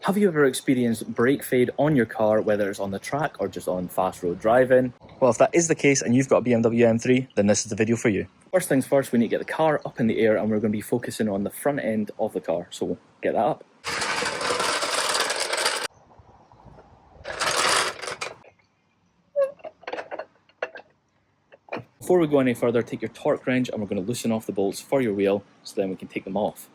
Have you ever experienced brake fade on your car, whether it's on the track or just on fast road driving? Well, if that is the case and you've got a BMW M3, then this is the video for you. First things first, we need to get the car up in the air and we're going to be focusing on the front end of the car. So we'll get that up. Before we go any further, take your torque wrench and we're going to loosen off the bolts for your wheel so then we can take them off.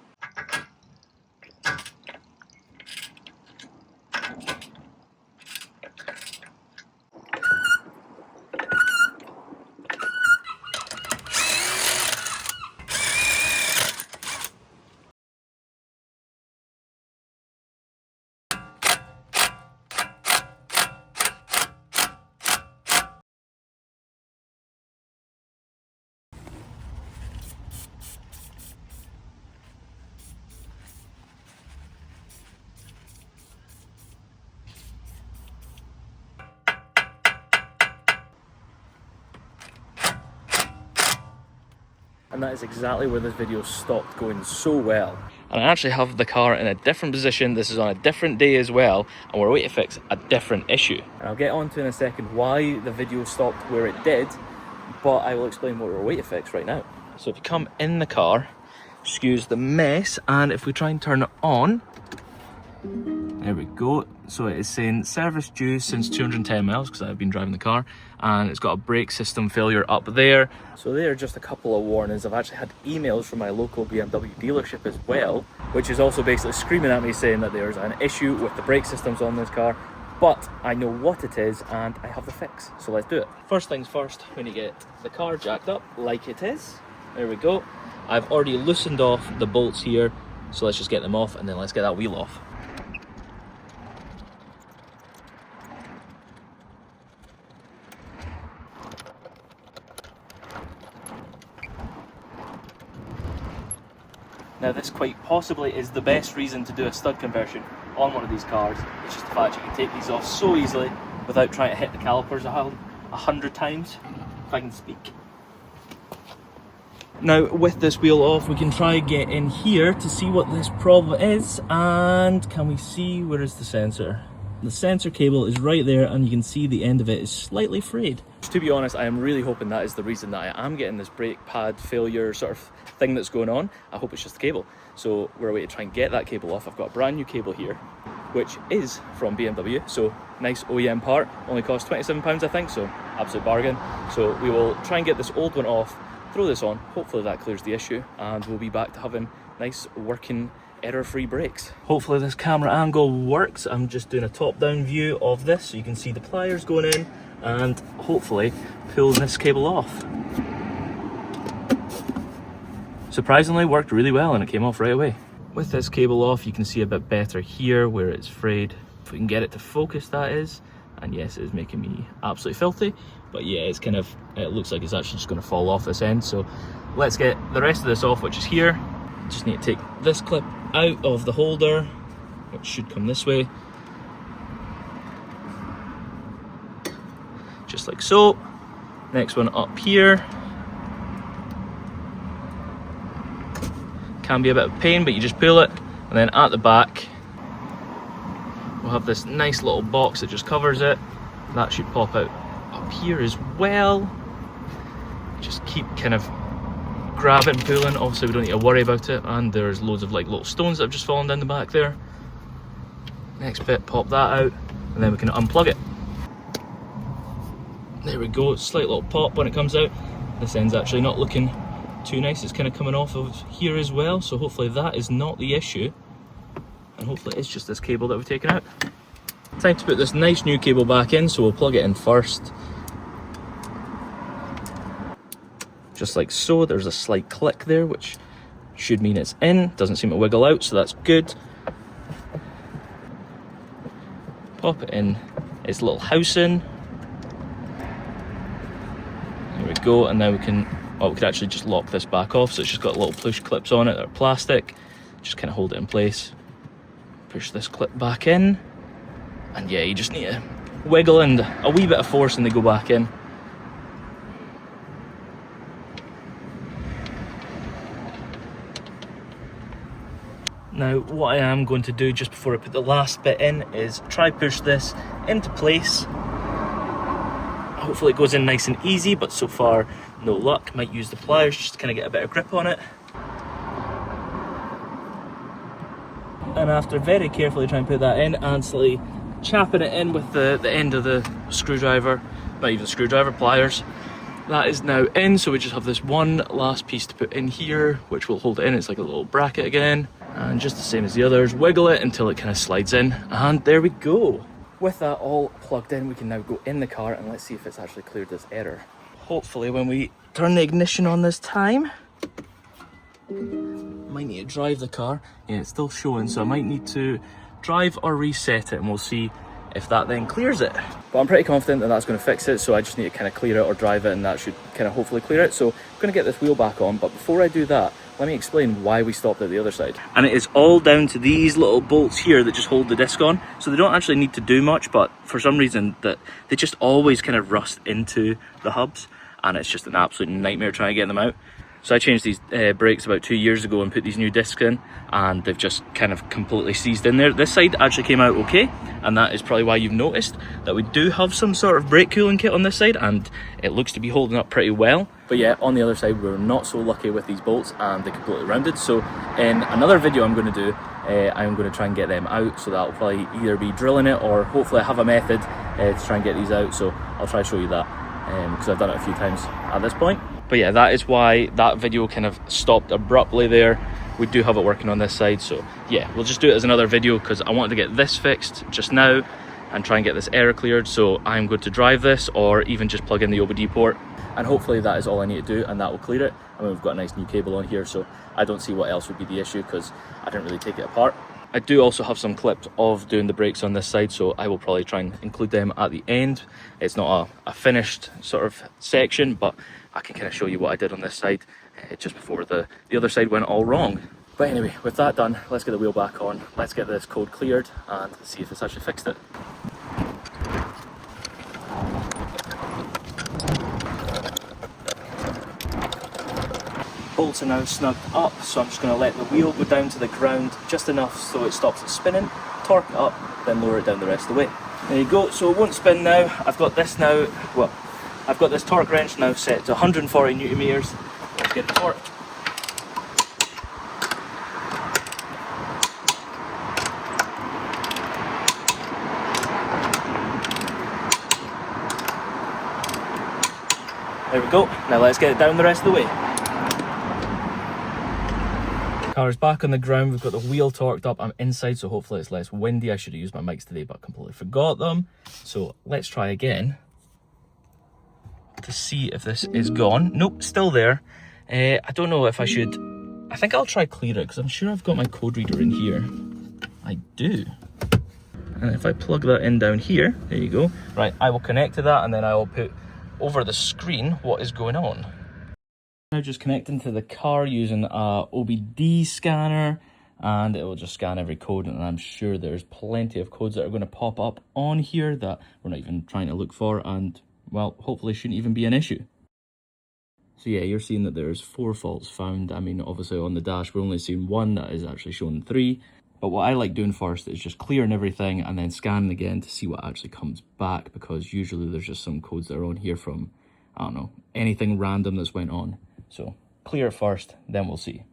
And that is exactly where this video stopped going so well. And I actually have the car in a different position. This is on a different day as well, and we're waiting to fix a different issue. And I'll get on to in a second why the video stopped where it did, but I will explain what we're waiting to fix right now. So if you come in the car, excuse the mess, and if we try and turn it on, there we go. So it is saying service due since 210 miles because I've been driving the car, and it's got a brake system failure up there. So there are just a couple of warnings. I've actually had emails from my local BMW dealership as well, which is also basically screaming at me saying that there's an issue with the brake systems on this car, but I know what it is and I have the fix. So let's do it. First things first, we need to get the car jacked up like it is. There we go. I've already loosened off the bolts here, so let's just get them off and then let's get that wheel off. Now this quite possibly is the best reason to do a stud conversion on one of these cars. It's just the fact you can take these off so easily without trying to hit the calipers 100 times, if I can speak. Now with this wheel off, we can try get in here to see what this problem is. And can we see, where is the sensor? The sensor cable is right there and you can see the end of it is slightly frayed. To be honest, I am really hoping that is the reason that I am getting this brake pad failure sort of thing that's going on. I hope it's just the cable. So we're away to try and get that cable off. I've got a brand new cable here, which is from BMW. So nice OEM part, only cost £27 I think, so absolute bargain. So we will try and get this old one off, throw this on, hopefully that clears the issue, and we'll be back to having nice working error-free brakes. Hopefully this camera angle works. I'm just doing a top-down view of this so you can see the pliers going in and hopefully pulling this cable off. Surprisingly worked really well and it came off right away. With this cable off, you can see a bit better here where it's frayed. If we can get it to focus, that is. And yes, it is making me absolutely filthy, but yeah, it's kind of, it looks like it's actually just going to fall off this end. So let's get the rest of this off, which is here. Just need to take this clip out of the holder, which should come this way, just like so. Next one up here. Can be a bit of pain, but you just pull it, and then at the back we'll have this nice little box that just covers it. That should pop out up here as well. Just keep kind of grab it and pulling. Obviously we don't need to worry about it, and there's loads of like little stones that have just fallen down the back there. Next bit, pop that out, and then we can unplug it. There we go, slight little pop when it comes out. This end's actually not looking too nice, it's kind of coming off of here as well, so hopefully that is not the issue, and hopefully it's just this cable that we've taken out. Time to put this nice new cable back in, so we'll plug it in first. Just like so. There's a slight click there, which should mean it's in. Doesn't seem to wiggle out, so that's good. Pop it in its little housing. There we go, and now we can, oh, we could actually just lock this back off, so it's just got little push clips on it that are plastic. Just kind of hold it in place. Push this clip back in, and yeah, you just need to wiggle and a wee bit of force and they go back in. Now what I am going to do just before I put the last bit in is try push this into place. Hopefully it goes in nice and easy, but so far no luck. Might use the pliers just to kind of get a bit of grip on it. And after very carefully trying to put that in and slightly chapping it in with the end of the screwdriver, not even screwdriver, pliers, that is now in. So we just have this one last piece to put in here, which will hold it in. It's like a little bracket again, and just the same as the others, wiggle it until it kind of slides in, and there we go. With that all plugged in, we can now go in the car and let's see if it's actually cleared this error. Hopefully when we turn the ignition on this time, might need to drive the car. Yeah, it's still showing, so I might need to drive or reset it, and we'll see if that then clears it. But I'm pretty confident that that's going to fix it, so I just need to kind of clear it or drive it, and that should kind of hopefully clear it. So I'm going to get this wheel back on, but before I do that, let me explain why we stopped at the other side. And it is all down to these little bolts here that just hold the disc on. So they don't actually need to do much, but for some reason that they just always kind of rust into the hubs, and it's just an absolute nightmare trying to get them out. So I changed these brakes about 2 years ago and put these new discs in, and they've just kind of completely seized in there. This side actually came out okay, and that is probably why you've noticed that we do have some sort of brake cooling kit on this side, and it looks to be holding up pretty well. But yeah, on the other side we were not so lucky with these bolts, and they completely rounded. So in another video I'm going to do, I'm going to try and get them out, so that'll probably either be drilling it or hopefully I have a method to try and get these out. So I'll try to show you that, because I've done it a few times at this point. But yeah, that is why that video kind of stopped abruptly there. We do have it working on this side, so yeah, we'll just do it as another video because I wanted to get this fixed just now and try and get this error cleared. So I'm going to drive this or even just plug in the OBD port, and hopefully that is all I need to do and that will clear it. I mean, we've got a nice new cable on here, so I don't see what else would be the issue because I didn't really take it apart. I do also have some clips of doing the brakes on this side, so I will probably try and include them at the end. It's not a finished sort of section, but I can kind of show you what I did on this side just before the other side went all wrong. But anyway, with that done, let's get the wheel back on, let's get this code cleared and see if it's actually fixed it. Bolts are now snugged up, so I'm just going to let the wheel go down to the ground just enough so it stops it spinning, torque it up, then lower it down the rest of the way. There you go, so it won't spin now. I've got this now, well, I've got this torque wrench now set to 140 Newton meters. Let's get the torque. There we go, now let's get it down the rest of the way. Car is back on the ground, we've got the wheel torqued up, I'm inside so hopefully it's less windy. I should have used my mics today but completely forgot them. So let's try again to see if this is gone. Nope, still there. I don't know if I should, I think I'll try clear it because I'm sure I've got my code reader in here. I do. And if I plug that in down here, there you go. Right, I will connect to that and then I will put over the screen what is going on. Now just connecting to the car using a OBD scanner, and it will just scan every code, and I'm sure there's plenty of codes that are going to pop up on here that we're not even trying to look for, and well, hopefully shouldn't even be an issue. So yeah, you're seeing that there's 4 faults found. I mean, obviously on the dash we're only seeing 1 that is actually showing 3, but what I like doing first is just clearing everything and then scanning again to see what actually comes back, because usually there's just some codes that are on here from, I don't know, anything random that's went on. So clear it first, then we'll see.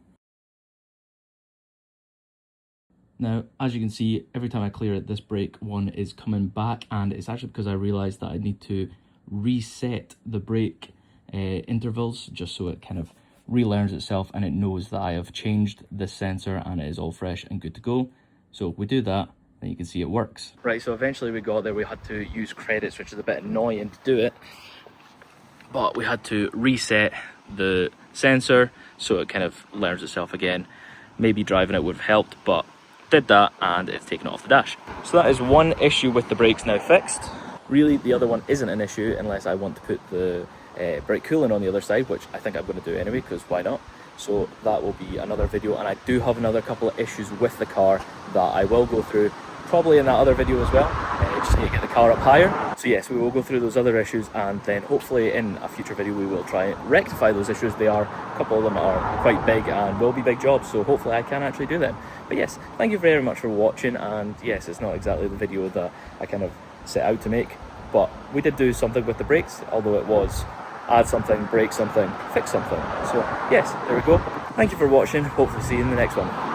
Now, as you can see, every time I clear it, this brake one is coming back, and it's actually because I realized that I need to reset the brake intervals just so it kind of relearns itself and it knows that I have changed this sensor and it is all fresh and good to go. So if we do that, then you can see it works. Right, so eventually we got there. We had to use credits, which is a bit annoying to do it, but we had to reset the sensor so it kind of learns itself again. Maybe driving it would have helped, but did that and it's taken it off the dash. So that is one issue with the brakes now fixed. Really, the other one isn't an issue unless I want to put the brake coolant on the other side, which I think I'm going to do anyway, because why not? So that will be another video, and I do have another couple of issues with the car that I will go through probably in that other video as well. Just need to get the car up higher. So yes, we will go through those other issues, and then hopefully in a future video we will try and rectify those issues. They are, a couple of them are quite big and will be big jobs, so hopefully I can actually do them. But yes, thank you very much for watching, and yes, it's not exactly the video that I kind of set out to make, but we did do something with the brakes, although it was add something, break something, fix something. So yes, there we go. Thank you for watching, hopefully see you in the next one.